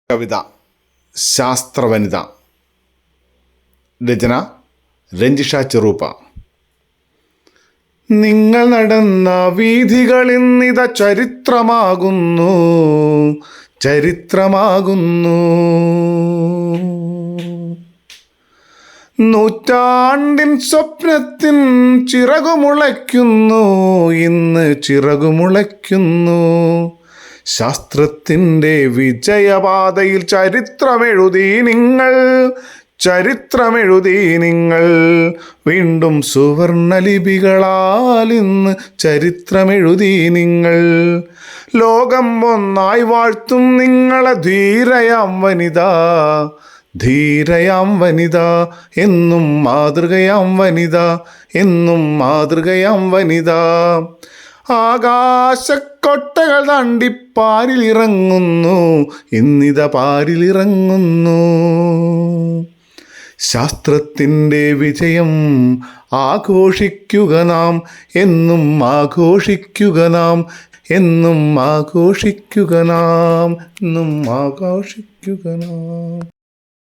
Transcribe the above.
കവിത ശാസ്ത്രവനിത. രചന രഞ്ജിഷ ചെറൂപ്പ. നിങ്ങൾ നടന്ന വീഥികളിന്നിത ചരിത്രമാകുന്നു, ചരിത്രമാകുന്നു. നൂറ്റാണ്ടിൻ സ്വപ്നത്തിൻ ചിറകുമുളയ്ക്കുന്നു, ഇന്ന് ചിറകുമുളയ്ക്കുന്നു. ശാസ്ത്രത്തിൻ്റെ വിജയപാതയിൽ ചരിത്രമെഴുതി നിങ്ങൾ, ചരിത്രമെഴുതി നിങ്ങൾ. വീണ്ടും സുവർണലിപികളാൽ ഇന്ന് ചരിത്രമെഴുതി നിങ്ങൾ. ലോകം ഒന്നായി വാഴ്ത്തും നിങ്ങളെ ധീരയാം വനിത, ധീരയാം വനിത. എന്നും മാതൃകയാം വനിത, എന്നും മാതൃകയാം വനിത. ആകാശക്കൊട്ടകൾ താണ്ടി പാരിലിറങ്ങുന്നു, ഇന്നിത പാരിലിറങ്ങുന്നു. ശാസ്ത്രത്തിൻ്റെ വിജയം ആഘോഷിക്കുക നാം, എന്നും ആഘോഷിക്കുക നാം, എന്നും ആഘോഷിക്കുക നാം, എന്നും ആഘോഷിക്കുക നാം.